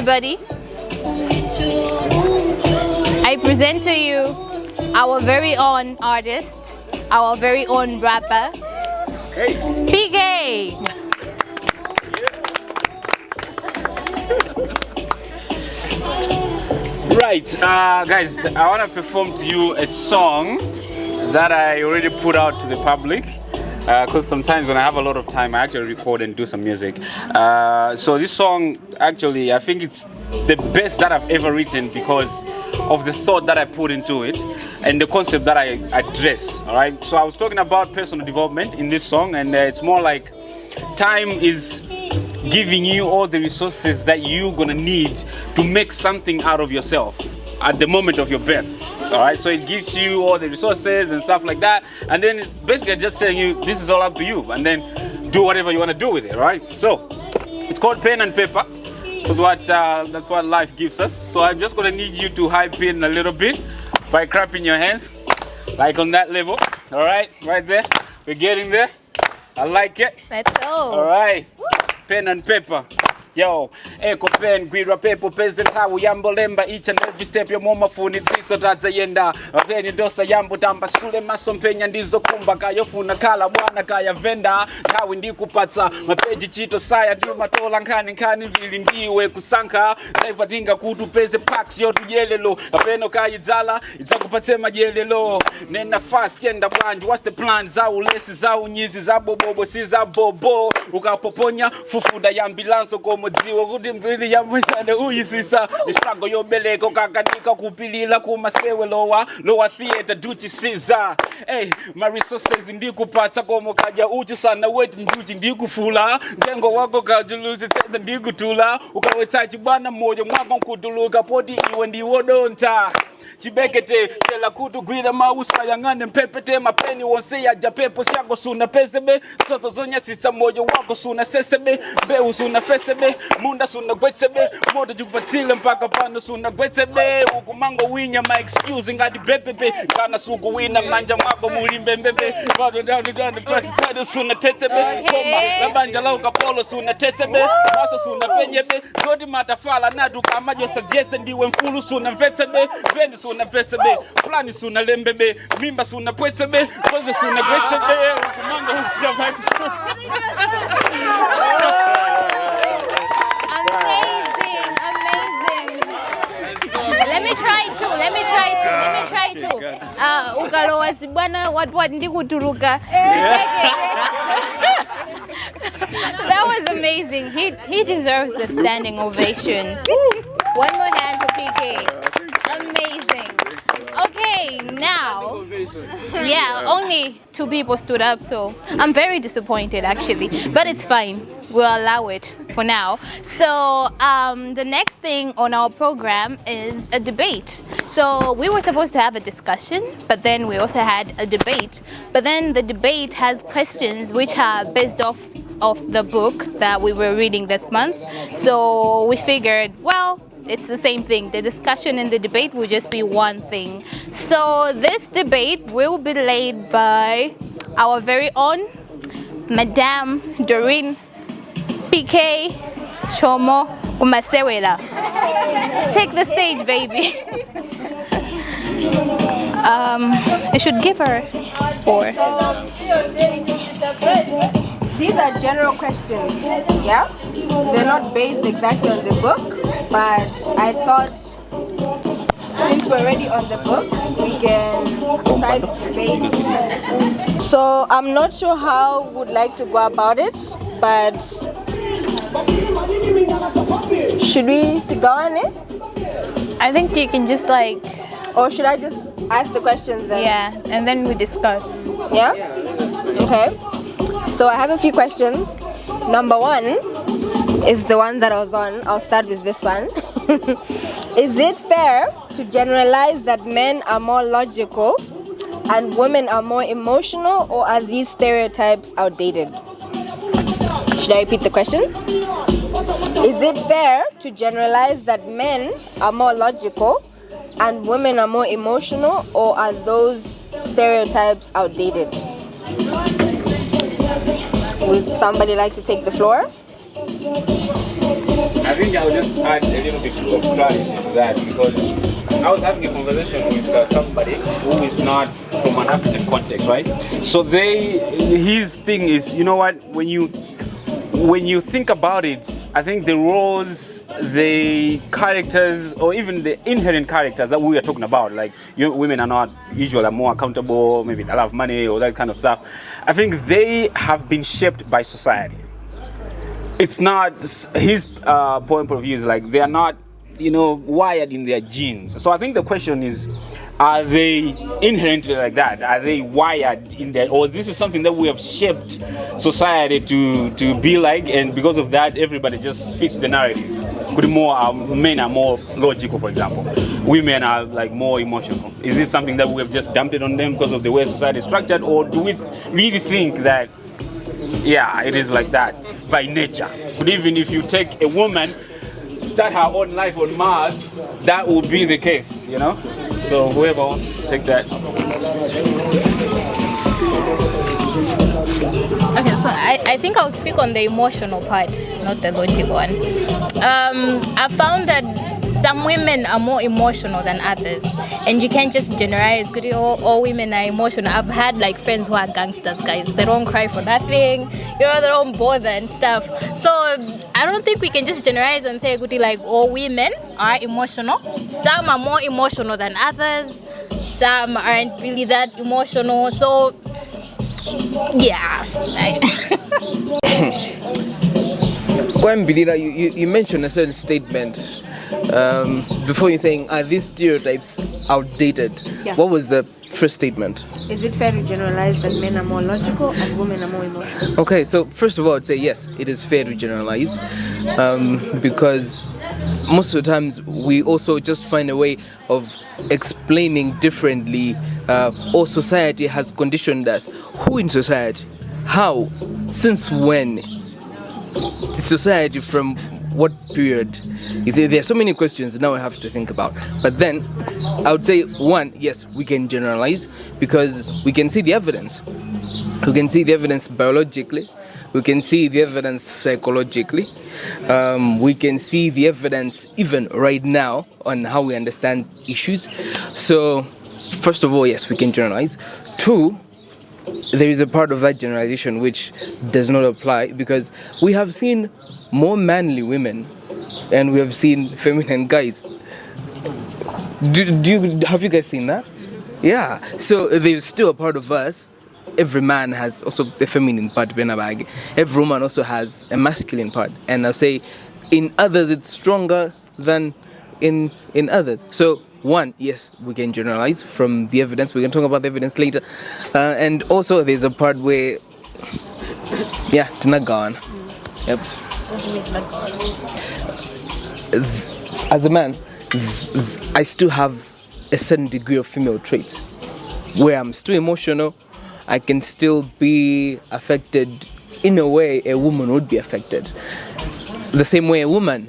everybody, I present to you our very own artist, our very own rapper, PK. Right, guys, I want to perform to you a song that I already put out to the public. Because sometimes when I have a lot of time, I actually record and do some music. So this song, actually, I think it's the best that I've ever written because of the thought that I put into it and the concept that I address. All right. So I was talking about personal development in this song, and it's more like time is giving you all the resources that you're gonna need to make something out of yourself at the moment of your birth. All right, so it gives you all the resources and stuff like that, and then it's basically just saying you this is all up to you, and then do whatever you want to do with it. Right, so it's called pen and paper because that's what life gives us. So I'm just gonna need you to hype in a little bit by clapping your hands like on that level. All right, right there, we're getting there. I like it. Let's go. All right, pen and paper. Yo, eko pen, gwira pepo, peasant, how yambo lemba, each and every step your mama phone, it's so that's a yenda. Then you dosa yambo tamba, sule mason penya, ndizo kumba, kaya funa kala, wana kaya venda, kawi ndikupata, mapeji chito saya, duma tola nkani, vili ndiwe kusanka, saifa dinga kutu peze packs, yotu yelelo, apeno kaya zala, itakupate majelelo, nena fast, yenda wanji, what's the plan, zau lesi, zau nyizi, zabo bobo, si zabobo, ukapoponya, fufuda yambilanso komo Modziwa kuti mbili ya mwishane uyisisa Nisprago yobeleko kakanika kupilila kumasewe lowa theater duchi siza Hey, my resources ndikupata komo kaja uchu sana weti njuchi ndikufula Ndengo wako kajuluzi seza ndikutula Ukawetachi bwana moja mwako nkutuluka poti iwe ndiwodonta Chibekete, tela kutu gwida mausa yangane mpepete mapeni wonse ya japepo shako suna pesebe Soto zonya sisa moja wako suna sesebe Beu suna fesebe, munda suna gwetsebe Moto jukupatile mpaka pano suna gwetsebe Ukumango winya my excuse ngadi bebebe Kana suku wina manja mwako mulimbembebe Vado down press tide suna tetebe Koma, nabanja lauka polo suna tetebe Maso suna penyebe, zodi matafala nadu kama jo suggest ndiwe mfulu suna mfetsebe Vendi suna pesebe, plani suna lembebe, mimba suna pwetsebe, koze suna gwetsebe, kumanga hukida vibes. Amazing. Let me try too. Ukalowa sibwana watu ndikuturuka. That was amazing. He deserves a standing ovation. One more hand for PK. Amazing. Okay, now, yeah, only 2 people stood up, so I'm very disappointed actually, but it's fine. We'll allow it for now. So the next thing on our program is a debate. So we were supposed to have a discussion, but then we also had a debate. But then the debate has questions which are based off of the book that we were reading this month. So we figured, well, it's the same thing. The discussion and the debate will just be one thing. So this debate will be led by our very own Madame Doreen PK Chomo Umasewela. Take the stage, baby. I should give her 4. These are general questions, yeah? They're not based exactly on the book, but I thought since we're already on the book, we can try to debate. So I'm not sure how we would like to go about it, but should we go on it? I think you can just like... Or should I just ask the questions then? Yeah, and then we discuss. Yeah? Okay. So I have a few questions. Number 1 is the one that I was on. I'll start with this one. Is it fair to generalize that men are more logical and women are more emotional, or are these stereotypes outdated? Should I repeat the question? Is it fair to generalize that men are more logical and women are more emotional, or are those stereotypes outdated? Would somebody like to take the floor? I think I'll just add a little bit of clarity to that because I was having a conversation with somebody who is not from an African context, right? So his thing is, you know what, when you think about it, I think the roles, the characters, or even the inherent characters that we are talking about, like women are not usually more accountable, maybe they love money or that kind of stuff. I think they have been shaped by society. It's not his point of view is like they are not, wired in their genes. So I think the question is, are they inherently like that? Are they wired in that, or this is something that we have shaped society to be like, and because of that, everybody just fits the narrative? Could men are more logical, for example. Women are like more emotional. Is this something that we have just dumped it on them because of the way society is structured, or do we really think that, yeah, it is like that by nature? But even if you take a woman, start her own life on Mars, that would be the case, So whoever wants to take that. Okay, so I think I'll speak on the emotional part, not the logical one. I found that some women are more emotional than others, and you can't just generalize. All women are emotional. I've had like friends who are gangsters, guys. They don't cry for nothing, they don't bother and stuff. So I don't think we can just generalize and say like all women are emotional. Some are more emotional than others. Some aren't really that emotional. So yeah. Gwambidira, you mentioned a certain statement before you're saying, are these stereotypes outdated? Yeah. What was the first statement? Is it fair to generalize that men are more logical and women are more emotional? Okay, so first of all, I'd say yes, it is fair to generalize because most of the times we also just find a way of explaining differently, or society has conditioned us. Who in society? How? Since when? Society from what period? You see, there are so many questions now I have to think about. But then I would say, one, yes, we can generalize because we can see the evidence. We can see the evidence biologically. We can see the evidence psychologically. We can see the evidence even right now on how we understand issues. So, first of all, yes, we can generalize. Two, there is a part of that generalization which does not apply because we have seen more manly women and we have seen feminine guys. Have you guys seen that? Yeah. So there's still a part of us. Every man has also a feminine part. Every woman also has a masculine part. And I'll say in others it's stronger than in others. So one, yes, we can generalize from the evidence. We can talk about the evidence later. And also there's a part where, yeah, it's not gone. Yep. As a man, I still have a certain degree of female traits where I'm still emotional. I can still be affected in a way a woman would be affected. The same way a woman,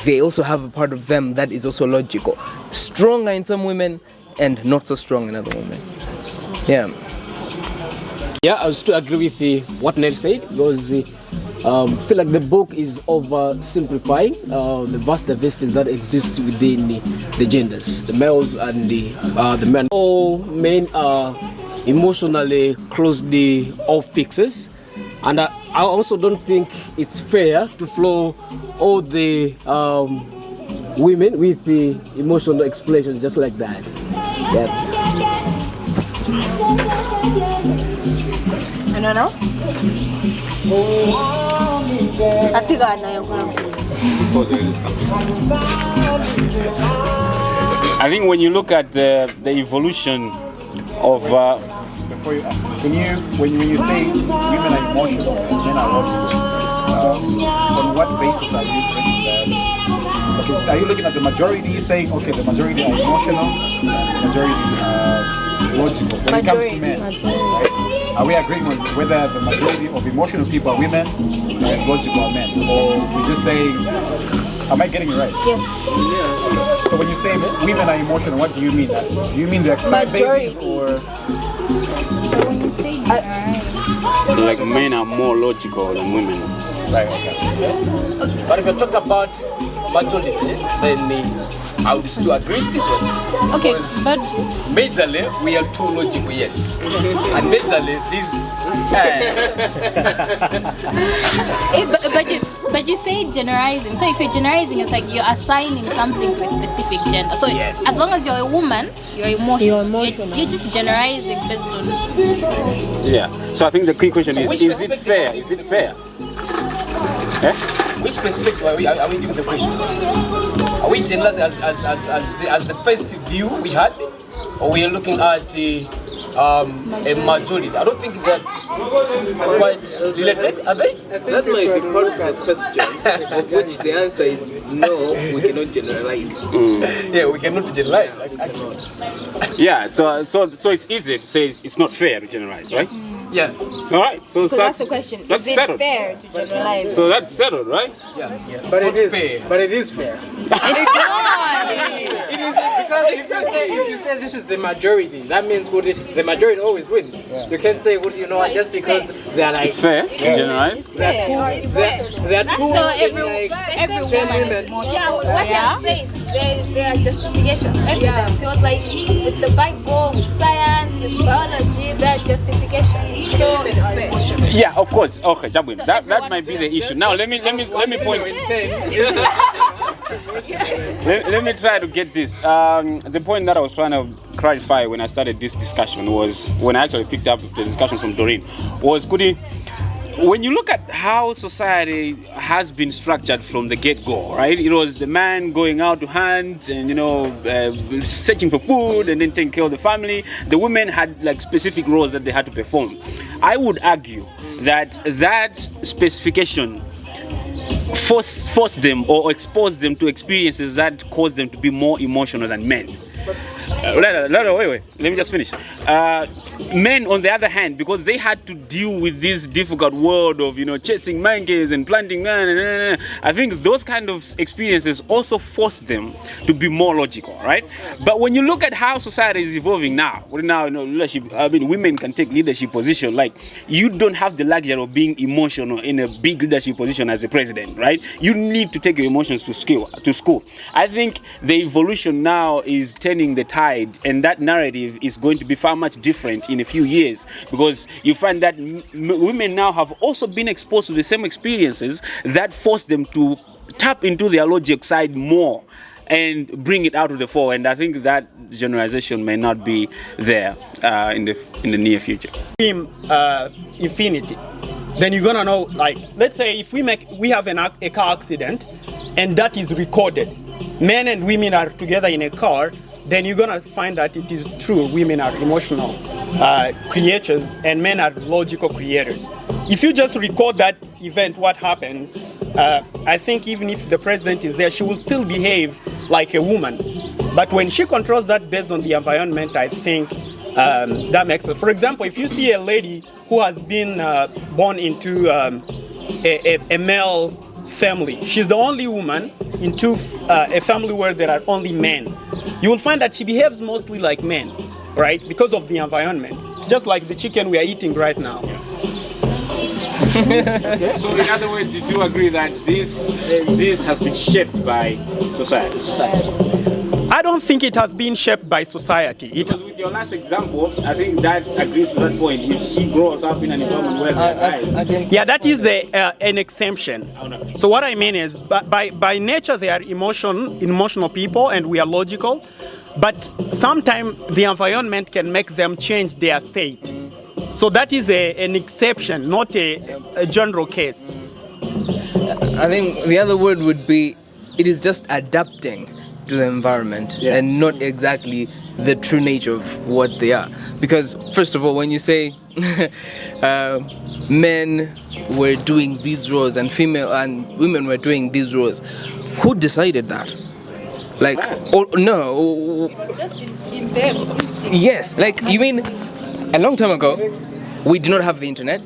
they also have a part of them that is also logical. Stronger in some women and not so strong in other women. Yeah. Yeah, I still agree with what Nell said because I feel like the book is oversimplifying the vast diversity that exists within the genders, the males and the men. All men are emotionally closely off fixes, and I also don't think it's fair to flow all the women with the emotional expressions just like that. Yeah. Anyone else? I think when you look at the evolution of when you say women are emotional and men are logical, on what basis are you saying that? Okay, are you looking at the majority saying, okay, the majority are emotional and the majority are logical when it comes to men, right? Are we agreeing on whether the majority of emotional people are women and logical are men? Or we're just saying, am I getting it right? Yes. So when you say women are emotional, what do you mean? Do you mean they're babies or? When you say like men are more logical than women. Right. Okay. But if you talk about majority, then I would still agree with this one. Okay, Because but majorly we are too logical, yes. And majorly this. but you say generalizing. So if you're generalizing, it's like you're assigning something to a specific gender. So Yes. as long as you're a woman, you're emotional. You're just generalizing based on. Yeah. So I think the key question So is which it perspective fair? are we- Is it fair? Eh? Which perspective are we giving the question? Are we generalizing as the first view we had, or we are looking at a majority? I don't think they're quite related, are they? That might be part of the question, of which the answer is no, we cannot generalize. Yeah, we cannot generalize, actually. Yeah. So it's easy to say it's not fair to generalize, right? Yeah. All right. So That's the question. That's Is it settled. fair to generalize? So that's settled, right? Yeah. But it is fair. But it is fair. It's not. Because if you say this is the majority, that means the majority always wins. You can't say just because they're like It's fair to generalize. they're two So like every same woman women. is more. Yeah, what Yeah. he said, there are justifications, evidence. He was like, with the Bible, with science, with biology, there are justifications. So it's fair. Yeah, of course. Okay, Jabwin. That might be the issue. Now let me point. Let me try to get this. The point that I was trying to clarify when I started this discussion was when I actually picked up the discussion from Doreen was when you look at how society has been structured from the get-go, right? It was the man going out to hunt and searching for food and then taking care of the family. The women had like specific roles that they had to perform. I would argue that specification force them or expose them to experiences that cause them to be more emotional than men. Wait. Let me just finish. Men, on the other hand, because they had to deal with this difficult world of chasing monkeys and planting, I think those kind of experiences also force them to be more logical, right? But when you look at how society is evolving now, leadership. I mean, women can take leadership position. Like you don't have the luxury of being emotional in a big leadership position as the president, right? You need to take your emotions to school. I think the evolution now is turning the tide, and that narrative is going to be far much different in a few years because you find that women now have also been exposed to the same experiences that force them to tap into their logic side more and bring it out to the fore. And I think that generalization may not be there in the near future. Infinity, then you're gonna know, like, let's say if we have a car accident and that is recorded, men and women are together in a car, then you're gonna find that it is true, women are emotional creatures and men are logical creators. If you just record that event, what happens, I think even if the president is there, she will still behave like a woman. But when she controls that based on the environment, I think that makes sense. For example, if you see a lady who has been born into a male family, she's the only woman into a family where there are only men, you will find that she behaves mostly like men, right? Because of the environment. Just like the chicken we are eating right now. So in other words, you do agree that this has been shaped by society? I don't think it has been shaped by society. Because with your last example, I think that agrees to that point. If she grows up in an environment where there are guys. Yeah, that is an exemption. So what I mean is, by nature, they are emotional people, and we are logical. But sometimes the environment can make them change their state. So that is an exception, not a general case. I think the other word would be it is just adapting to the environment and not exactly the true nature of what they are. Because first of all, when you say men were doing these roles and female and women were doing these roles, who decided that? Like, no. Just in them. Yes, like you mean a long time ago, we did not have the internet.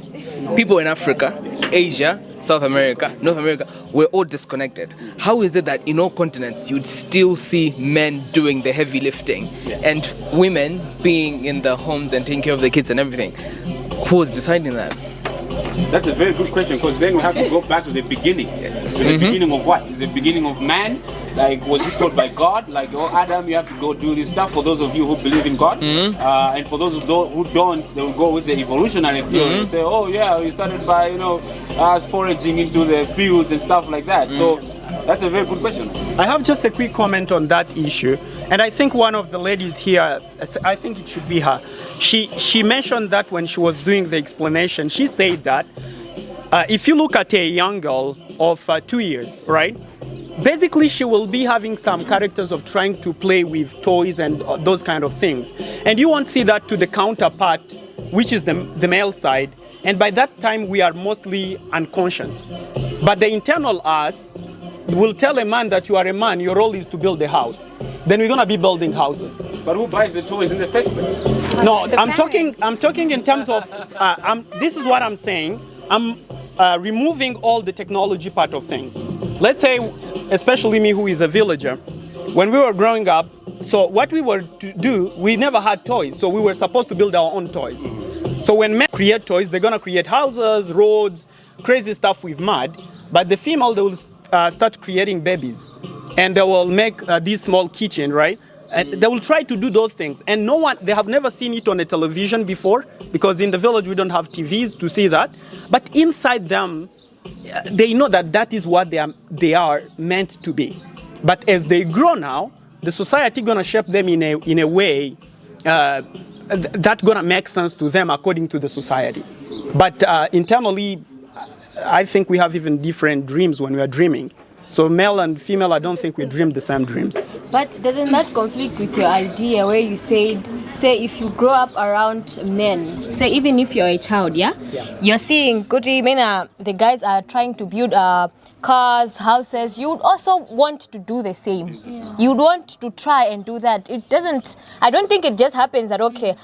People in Africa, Asia, South America, North America were all disconnected. How is it that in all continents you'd still see men doing the heavy lifting and women being in the homes and taking care of the kids and everything? Who was deciding that? That's a very good question, because then we have to go back to the beginning. To the beginning of what? Is the beginning of man? Like, was it taught by God? Like, oh, Adam, you have to go do this stuff. For those of you who believe in God, and for those who don't, they will go with the evolutionary theory and say, oh yeah, we started by, you know, us foraging into the fields and stuff like that. So that's a very good question. I have just a quick comment on that issue, and I think one of the ladies here, I think it should be her. She mentioned that when she was doing the explanation, she said that if you look at a young girl of 2 years, right? Basically, she will be having some characters of trying to play with toys and those kind of things. And you won't see that to the counterpart, which is the male side. And by that time, we are mostly unconscious. But the internal us will tell a man that you are a man, your role is to build a house. Then we're going to be building houses. But who buys the toys in the first place? No, I'm talking in terms of, this is what I'm saying. I'm removing all the technology part of things. Let's say, especially me who is a villager, when we were growing up, so what we were to do, we never had toys, so we were supposed to build our own toys. So when men create toys, they're gonna create houses, roads, crazy stuff with mud, but the female, they will start creating babies, and they will make these small kitchen, right? And they will try to do those things, and no one, they have never seen it on a television before, because in the village we don't have TVs to see that, but inside them, they know that that is what they are meant to be. But as they grow now, the society gonna shape them in a way that's gonna make sense to them according to the society. But internally, I think we have even different dreams when we are dreaming. So male and female, I don't think we dream the same dreams. But doesn't that conflict with your idea where you said, say if you grow up around men, say even if you're a child, you're seeing the guys are trying to build cars, houses, you would also want to do the same. You'd want to try and do that. I don't think it just happens that, okay,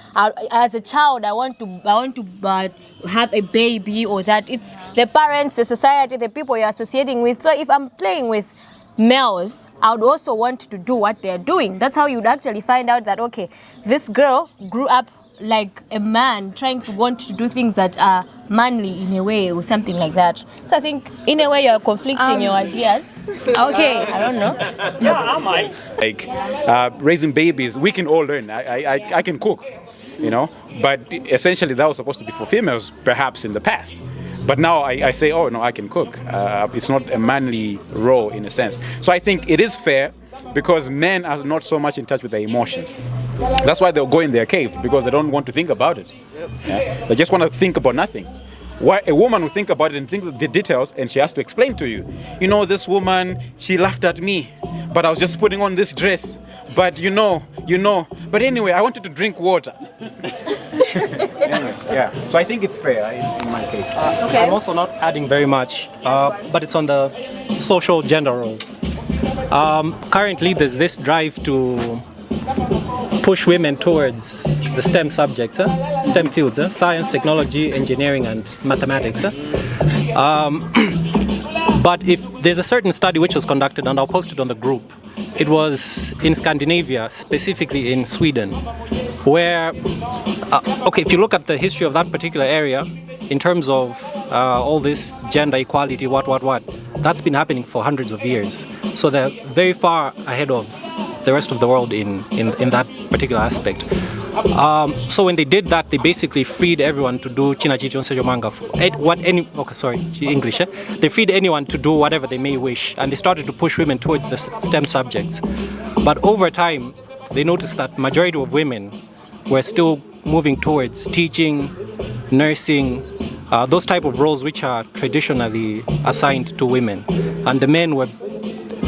as a child, I want to have a baby, or that it's the parents, the society, the people you're associating with. So if I'm playing with males, I would also want to do what they're doing. That's how you'd actually find out that, okay, this girl grew up like a man, trying to want to do things that are manly in a way, or something like that. So I think in a way you're conflicting your ideas. Okay. I don't know. Yeah, I might. Like raising babies, we can all learn. I can cook, you know, but essentially that was supposed to be for females, perhaps in the past. But now I say, oh no, I can cook. It's not a manly role in a sense. So I think it is fair, because men are not so much in touch with their emotions. That's why they'll go in their cave, because they don't want to think about it. Yeah? They just want to think about nothing. Why a woman will think about it and think of the details, and she has to explain to you. You know, this woman, she laughed at me, but I was just putting on this dress. But you know. But anyway, I wanted to drink water. Anyway, yeah. So I think it's fair in my case. Okay. I'm also not adding very much, but it's on the social gender roles. Currently, there's this drive to push women towards the STEM subjects, STEM fields, science, technology, engineering, and mathematics. But if there's a certain study which was conducted, and I'll post it on the group, it was in Scandinavia, specifically in Sweden, where, if you look at the history of that particular area, in terms of all this gender equality, that's been happening for hundreds of years. So they're very far ahead of the rest of the world in that particular aspect. So when they did that, they basically freed everyone to do English. They freed anyone to do whatever they may wish, and they started to push women towards the STEM subjects. But over time, they noticed that majority of women were still moving towards teaching, nursing, those type of roles which are traditionally assigned to women, and the men were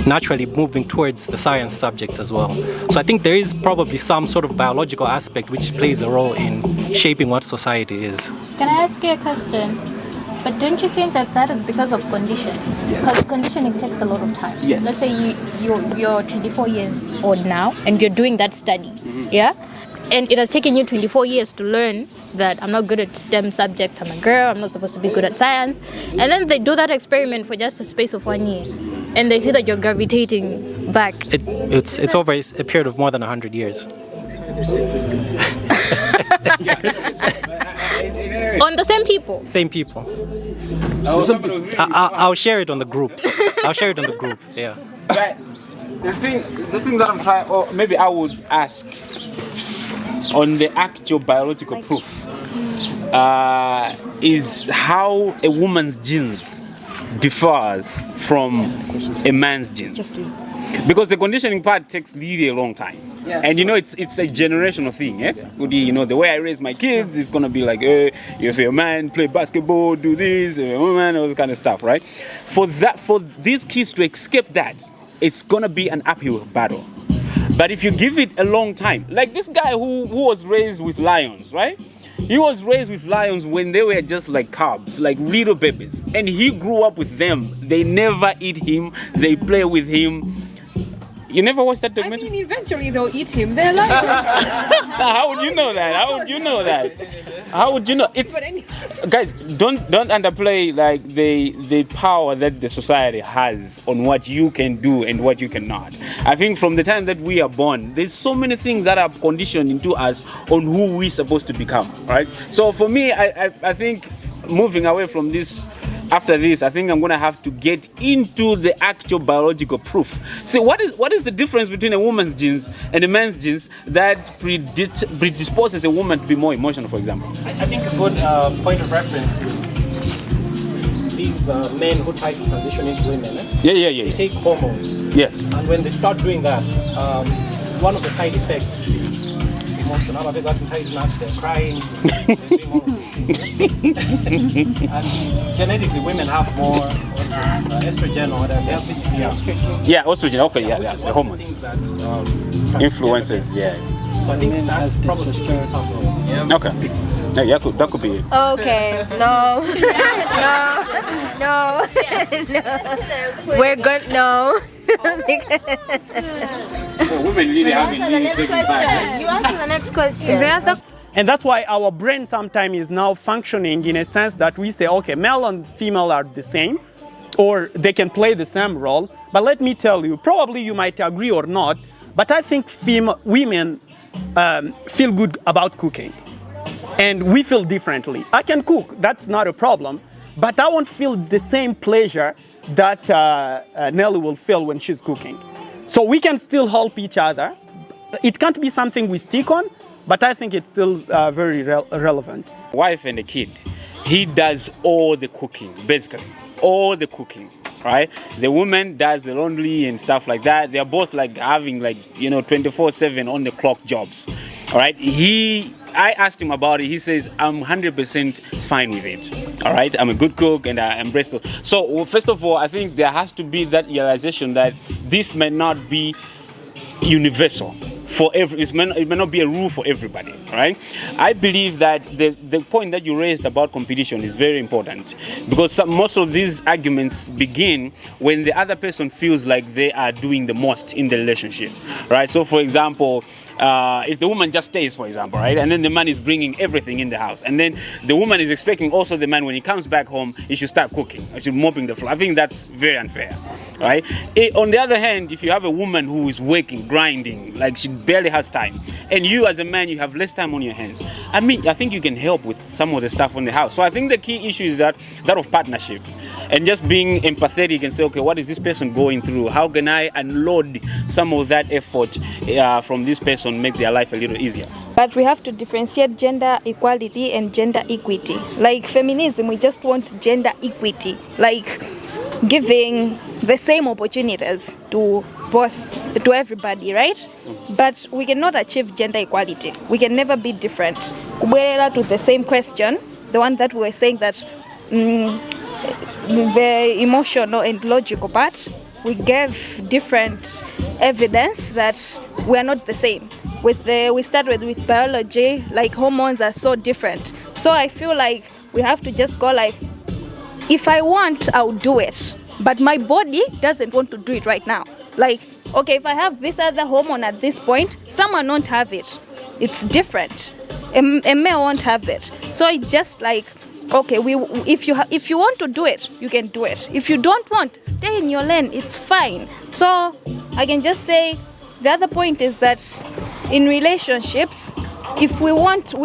naturally moving towards the science subjects as well. So I think there is probably some sort of biological aspect which plays a role in shaping what society is. Can I ask you a question? But don't you think that is because of conditioning? Because conditioning takes a lot of time. Yes. Let's say you're 24 years old now and you're doing that study, yeah? And it has taken you 24 years to learn that I'm not good at STEM subjects, I'm a girl, I'm not supposed to be good at science. And then they do that experiment for just a space of 1 year. And they see that you're gravitating back. It's over a period of more than 100 years. On the same people. Same people. I'll share it on the group. I'll share it on the group. Yeah. But the thing that I'm trying, or maybe I would ask on the actual biological proof, is how a woman's genes differ from a man's genes. Because the conditioning part takes really a long time. Yeah. And you know, it's a generational thing, eh? You know, the way I raise my kids, it's gonna be like, if you're a man, play basketball, do this, a woman, all this kind of stuff, right? For these kids to escape that, it's gonna be an uphill battle. But if you give it a long time, like this guy who was raised with lions, right? He was raised with lions when they were just like cubs, like little babies. And he grew up with them. They never eat him, they play with him. You never watched that documentary? I mean, eventually they'll eat him. They're like How would you know that? How would you know that? How would you know? It's guys, don't underplay like the power that the society has on what you can do and what you cannot. I think from the time that we are born, there's so many things that are conditioned into us on who we're supposed to become, right? So for me, I think moving away from this, after this, I think I'm gonna have to get into the actual biological proof. See, what is the difference between a woman's genes and a man's genes that predisposes a woman to be more emotional, for example? I think a good point of reference is these men who try to transition into women. Yeah. They take hormones. Yes. And when they start doing that, one of the side effects is emotional. Others are they're crying, they're doing all of these things. And genetically, women have more estrogen or whatever. They have this, yeah, estrogen. Okay, yeah, the hormones. Influences, yeah. So I think that's probably something. Okay. Yeah, that could be it. Okay, no. No. We're good, no. Women really haven't really taken back. You answer the next question. And that's why our brain sometimes is now functioning in a sense that we say, okay, male and female are the same, or they can play the same role. But let me tell you, probably you might agree or not, but I think women feel good about cooking. And we feel differently. I can cook, that's not a problem, but I won't feel the same pleasure that Nelly will feel when she's cooking. So we can still help each other. It can't be something we stick on, but I think it's still very relevant. Wife and a kid, he does all the cooking, basically, all the cooking, right? The woman does the laundry and stuff like that. They're both like having 24/7 on the clock jobs, all right? I asked him about it. He says, I'm 100% fine with it. All right, I'm a good cook and I embrace it. So first of all, I think there has to be that realization that this may not be universal for it may not be a rule for everybody, right? I believe that the point that you raised about competition is very important, because most of these arguments begin when the other person feels like they are doing the most in the relationship, right? So for example, if the woman just stays, for example, right, and then the man is bringing everything in the house, and then the woman is expecting also the man, when he comes back home, he should start cooking, he should mopping the floor. I think that's very unfair, right? On the other hand, if you have a woman who is working, grinding, like she barely has time, and you as a man, you have less time on your hands, I mean, I think you can help with some of the stuff on the house. So I think the key issue is that of partnership, and just being empathetic and say, okay, what is this person going through? How can I unload some of that effort from this person, make their life a little easier? But we have to differentiate gender equality and gender equity. Like feminism, we just want gender equity, like giving the same opportunities to everybody, right? But we cannot achieve gender equality. We can never be different. To the same question, the one that we were saying that the emotional and logical part, we gave different evidence that we are not the same. We started with biology, like hormones are so different. So I feel like we have to just go like, if I want, I'll do it. But my body doesn't want to do it right now. Like, okay, if I have this other hormone at this point, someone won't have it. It's different. A male won't have it. So it's just like, okay, if you want to do it, you can do it. If you don't want, stay in your lane. It's fine. So I can just say the other point is that in relationships, if we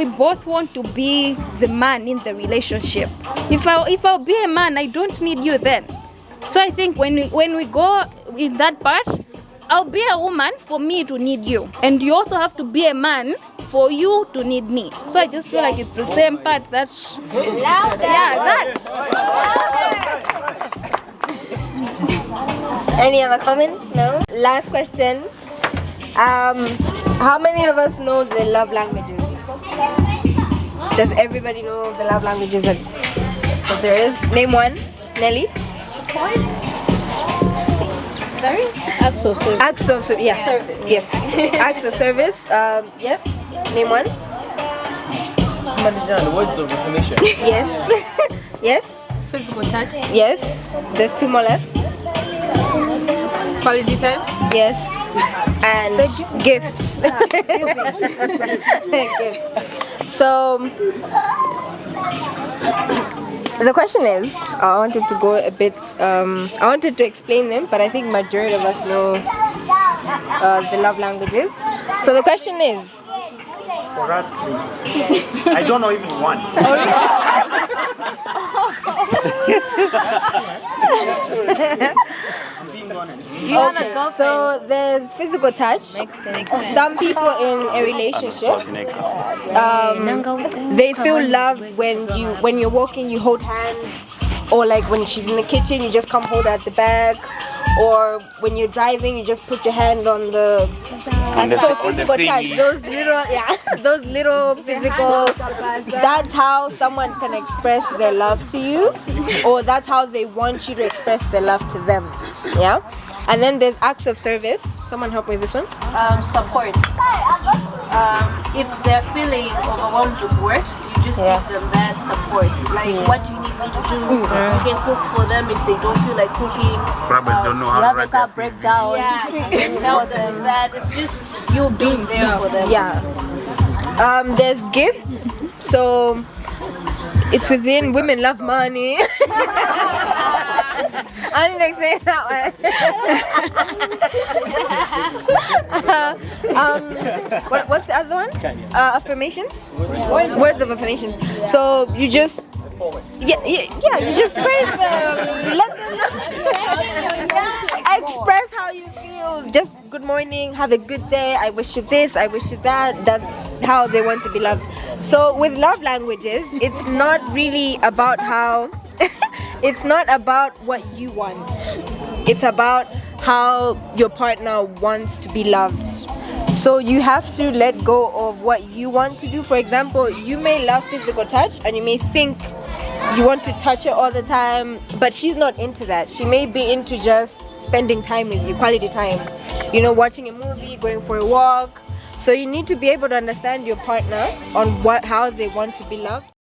both want to be the man in the relationship. If I'll be a man, I don't need you then. So I think when we go in that part, I'll be a woman for me to need you, and you also have to be a man for you to need me. So I just feel like it's the same part that. Any other comments? No? Last question. How many of us know the love languages? Does everybody know the love languages that there is? Name one. Nelly? Acts of service. Acts of service. Yeah. Service. Yes. Acts of service. Yes. Name one. Words of affirmation. Yes. Yes. Physical touch. Yes. There's two more left. Quality time. Yes. And gifts. Gifts. So the question is, I wanted to go a bit. I wanted to explain them, but I think majority of us know the love languages. So the question is. For us, please. I don't know even one. Okay, so there's physical touch. Some people in a relationship, they feel loved when you're walking, you hold hands, or like when she's in the kitchen, you just come hold her at the back, or when you're driving, you just put your hand on the. So physical touch, those little physical. That's how someone can express their love to you, or that's how they want you to express their love to them. Yeah. And then there's acts of service. Someone help me with this one. Support. If they're feeling overwhelmed with work, you just give them that support. Like, what do you need me to do? You can cook for them if they don't feel like cooking. Probably don't know how to write their CV. Breakdown. Yeah, you can help them with that. It's just you being there for them. Yeah. There's gifts. So it's within women love money. I didn't explain that one. What's the other one? Affirmations? Words of affirmations. So you just you just praise them, let them know. Express how you feel. Just good morning, have a good day, I wish you this, I wish you that. That's how they want to be loved. So with love languages, it's not really about how it's not about what you want. It's about how your partner wants to be loved. So you have to let go of what you want to do. For example, you may love physical touch and you may think you want to touch her all the time, but she's not into that. She may be into just spending time with you, quality time. You know, watching a movie, going for a walk. So you need to be able to understand your partner on how they want to be loved.